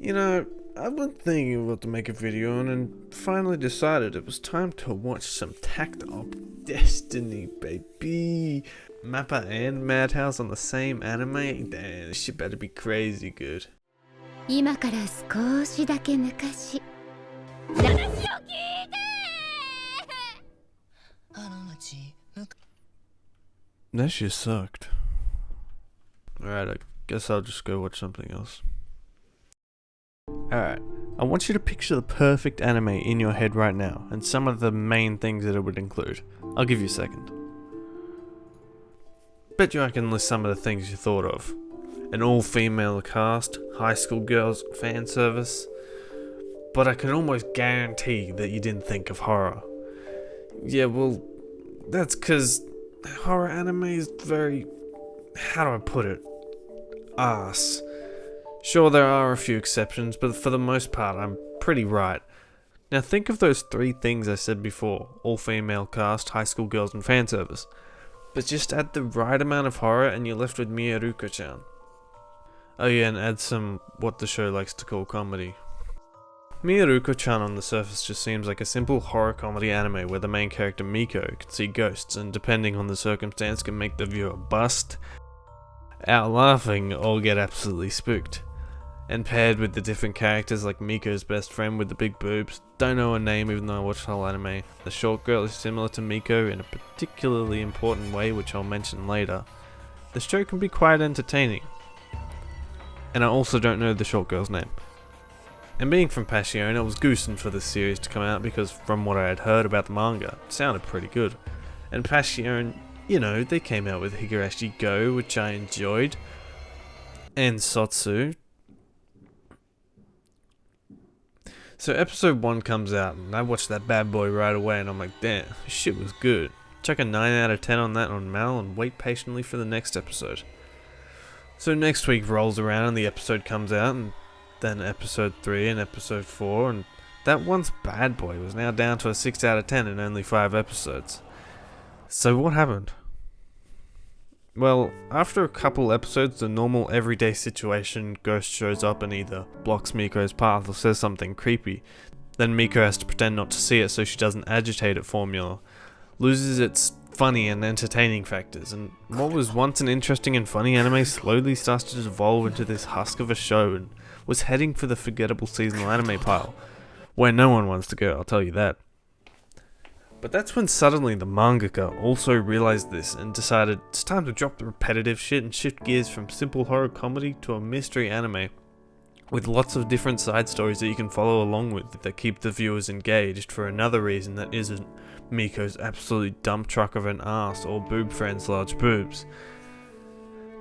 You know, I've been thinking of what to make a video on and finally decided it was time to watch some Tactile Destiny, baby. Mappa and Madhouse on the same anime? Damn, this shit better be crazy good. 今から少しだけ昔話を聞いてThat shit sucked. Alright, I guess I'll just go watch something else. Alright, I want you to picture the perfect anime in your head right now, and some of the main things that it would include. I'll give you a second. Bet you I can list some of the things you thought of. An all-female cast, high school girls, fan service. But I can almost guarantee that you didn't think of horror. Yeah, well, that's cause horror anime is very... how do I put it? Arse. Sure, there are a few exceptions, but for the most part, I'm pretty right. Now think of those three things I said before. All-female cast, high school girls, and fan service. But just add the right amount of horror and you're left with Mieruko-Chan. Oh yeah, and add some what the show likes to call comedy. Mieruko-Chan on the surface just seems like a simple horror comedy anime where the main character Miko can see ghosts and depending on the circumstance can make the viewer bust out laughing or get absolutely spooked. And paired with the different characters like Miko's best friend with the big boobs, don't know her name even though I watched the whole anime, the short girl is similar to Miko in a particularly important way which I'll mention later. The show can be quite entertaining. And I also don't know the short girl's name. And being from Passione, I was goosing for this series to come out because from what I had heard about the manga, it sounded pretty good. And Passione, you know, they came out with Higurashi Go, which I enjoyed, and Sotsu. So episode 1 comes out and I watched that bad boy right away and I'm like, damn, this shit was good. Chuck a 9 out of 10 on that on Mal and wait patiently for the next episode. So next week rolls around and the episode comes out and then episode 3 and episode 4 and that once bad boy was now down to a 6 out of 10 in only 5 episodes. So what happened? Well, after a couple episodes, the normal everyday situation, ghost shows up and either blocks Miko's path or says something creepy. Then Miko has to pretend not to see it so she doesn't agitate it formula. Loses its funny and entertaining factors, and what was once an interesting and funny anime slowly starts to devolve into this husk of a show and was heading for the forgettable seasonal anime pile, where no one wants to go, I'll tell you that. But that's when suddenly the mangaka also realized this and decided it's time to drop the repetitive shit and shift gears from simple horror comedy to a mystery anime with lots of different side stories that you can follow along with that keep the viewers engaged for another reason that isn't Miko's absolutely dump truck of an ass or boob friend's large boobs.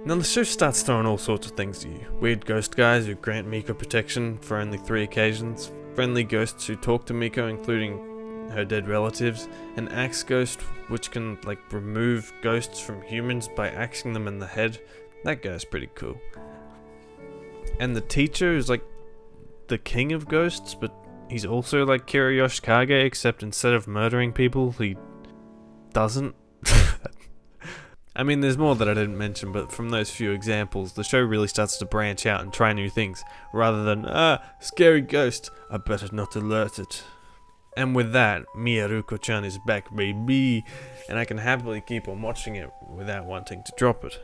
Now the show starts throwing all sorts of things to you. Weird ghost guys who grant Miko protection for only 3 occasions, friendly ghosts who talk to Miko including her dead relatives, an axe ghost which can like remove ghosts from humans by axing them in the head. That guy's pretty cool. And the teacher is like the king of ghosts, but he's also like Kage, except instead of murdering people, he doesn't. I mean, there's more that I didn't mention, but from those few examples, the show really starts to branch out and try new things, rather than, scary ghost, I better not alert it. And with that, Mieruko-Chan is back, baby, and I can happily keep on watching it without wanting to drop it.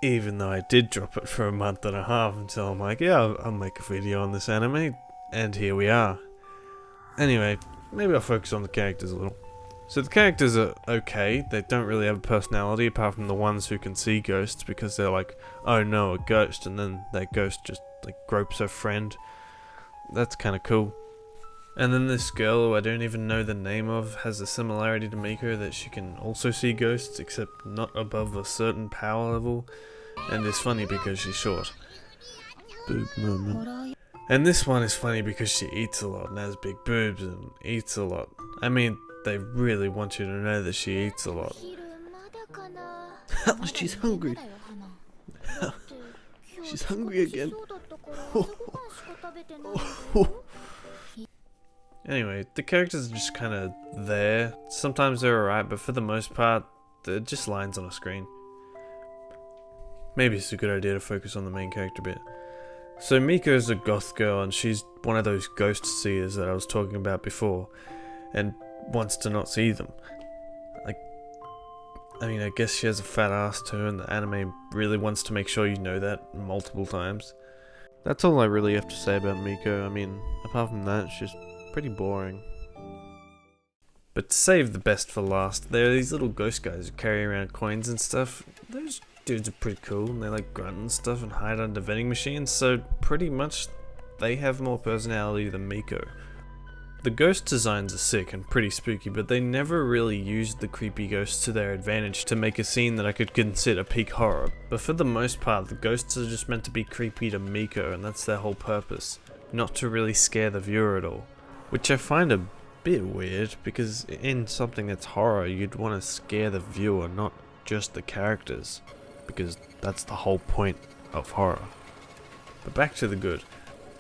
Even though I did drop it for a month and a half until I'm like, yeah, I'll make a video on this anime, and here we are. Anyway, maybe I'll focus on the characters a little. So the characters are okay, they don't really have a personality apart from the ones who can see ghosts because they're like, oh no, a ghost, and then that ghost just like gropes her friend. That's kinda cool. And then this girl who I don't even know the name of has a similarity to Miko that she can also see ghosts except not above a certain power level, and is funny because she's short. Boob moment. And this one is funny because she eats a lot and has big boobs and eats a lot. I mean, they really want you to know that she eats a lot. She's hungry. She's hungry again. Anyway, the characters are just kind of there. Sometimes they're alright, but for the most part, they're just lines on a screen. Maybe it's a good idea to focus on the main character bit. So Miko's a goth girl and she's one of those ghost seers that I was talking about before, and wants to not see them. I guess she has a fat ass too, and the anime really wants to make sure you know that multiple times. That's all I really have to say about Miko. Apart from that, it's just pretty boring. But to save the best for last, there are these little ghost guys who carry around coins and stuff. Those dudes are pretty cool, and they like grunt and stuff and hide under vending machines, so pretty much they have more personality than Miko. The ghost designs are sick and pretty spooky, but they never really used the creepy ghosts to their advantage to make a scene that I could consider peak horror. But for the most part, the ghosts are just meant to be creepy to Miko, and that's their whole purpose. Not to really scare the viewer at all. Which I find a bit weird, because in something that's horror, you'd want to scare the viewer, not just the characters. Because that's the whole point of horror. But back to the good.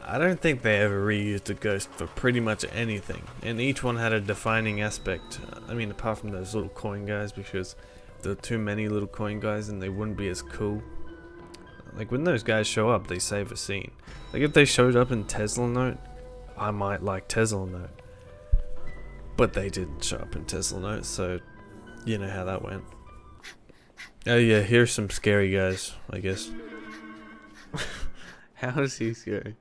I don't think they ever reused a ghost for pretty much anything, and each one had a defining aspect. Apart from those little coin guys, because there are too many little coin guys and they wouldn't be as cool. Like when those guys show up, they save a scene. Like if they showed up in Tesla Note, I might like Tesla Note. But they didn't show up in Tesla Note, so you know how that went. Oh yeah, here's some scary guys, I guess. How is he scary?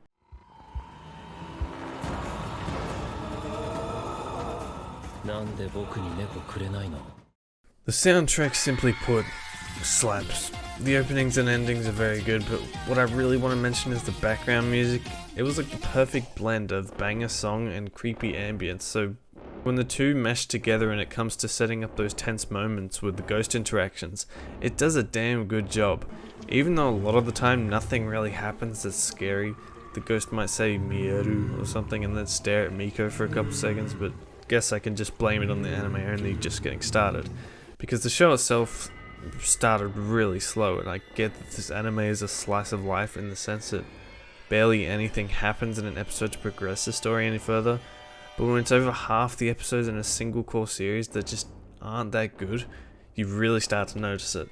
The soundtrack, simply put, slaps. The openings and endings are very good, but what I really want to mention is the background music. It was like the perfect blend of banger song and creepy ambience, so when the two mesh together and it comes to setting up those tense moments with the ghost interactions, it does a damn good job. Even though a lot of the time nothing really happens that's scary, the ghost might say Mieru or something and then stare at Miko for a couple seconds, but guess I can just blame it on the anime only just getting started, because the show itself started really slow, and I get that this anime is a slice of life in the sense that barely anything happens in an episode to progress the story any further, but when it's over half the episodes in a single core series that just aren't that good, you really start to notice it.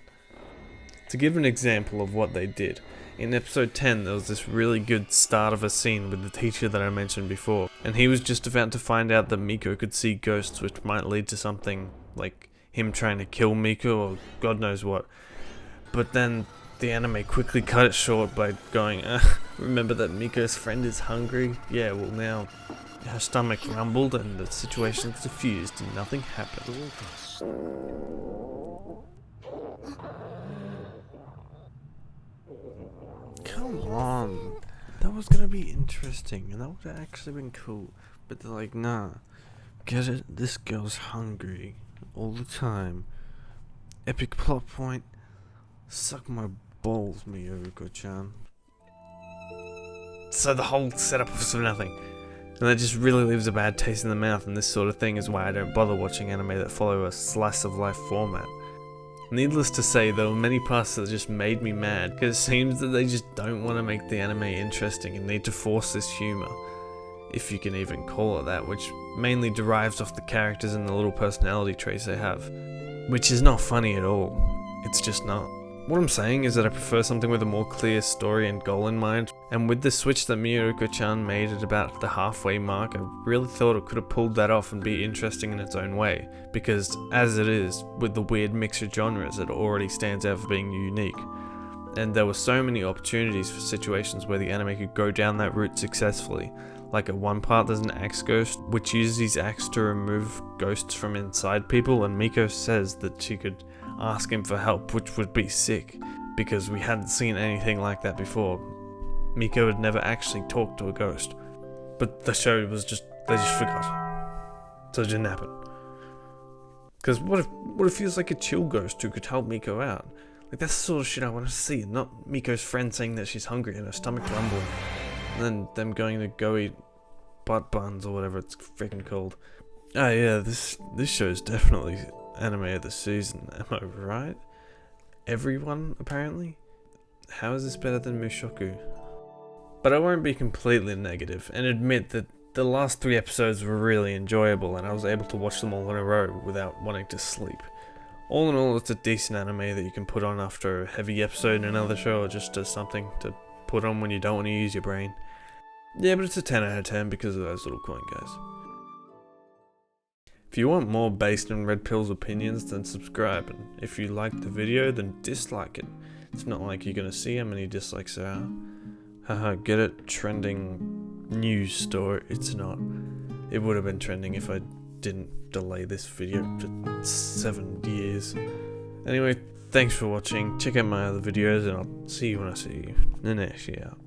To give an example of what they did, in episode 10 there was this really good start of a scene with the teacher that I mentioned before, and he was just about to find out that Miko could see ghosts, which might lead to something like him trying to kill Miko or god knows what. But then the anime quickly cut it short by going, remember that Miko's friend is hungry? Yeah, well now her stomach rumbled and the situation was diffused and nothing happened. Come on, that was gonna be interesting and that would have actually been cool, but they're like, nah, get it, this girl's hungry all the time. Epic plot point, suck my balls, Mieruko-Chan. So the whole setup was for nothing, and that just really leaves a bad taste in the mouth, and this sort of thing is why I don't bother watching anime that follow a slice of life format. Needless to say, there were many parts that just made me mad, because it seems that they just don't want to make the anime interesting and need to force this humour, if you can even call it that, which mainly derives off the characters and the little personality traits they have, which is not funny at all. It's just not. What I'm saying is that I prefer something with a more clear story and goal in mind, and with the switch that Mieruko-Chan made at about the halfway mark, I really thought it could have pulled that off and be interesting in its own way, because as it is, with the weird mix of genres, it already stands out for being unique. And there were so many opportunities for situations where the anime could go down that route successfully. Like at one part there's an axe ghost, which uses his axe to remove ghosts from inside people, and Miko says that she could ask him for help, which would be sick, because we hadn't seen anything like that before. Miko had never actually talked to a ghost, but the show was just, they just forgot, so it didn't happen. Because what if he was like a chill ghost who could help Miko out? Like that's the sort of shit I want to see, not Miko's friend saying that she's hungry and her stomach rumbling, and then them going to go eat butt buns or whatever it's freaking called. Oh yeah, this show's definitely anime of the season, am I right? Everyone, apparently? How is this better than Mushoku? But I won't be completely negative and admit that the last 3 episodes were really enjoyable and I was able to watch them all in a row without wanting to sleep. All in all, it's a decent anime that you can put on after a heavy episode in another show or just as something to put on when you don't want to use your brain. Yeah, but it's a 10 out of 10 because of those little coin guys. If you want more based on Red Pill's opinions, then subscribe, and if you like the video, then dislike it. It's not like you're gonna see how many dislikes there are. Haha, get it? Trending news story. It's not. It would have been trending if I didn't delay this video for 7 years. Anyway, thanks for watching. Check out my other videos, and I'll see you when I see you. Nanashi out.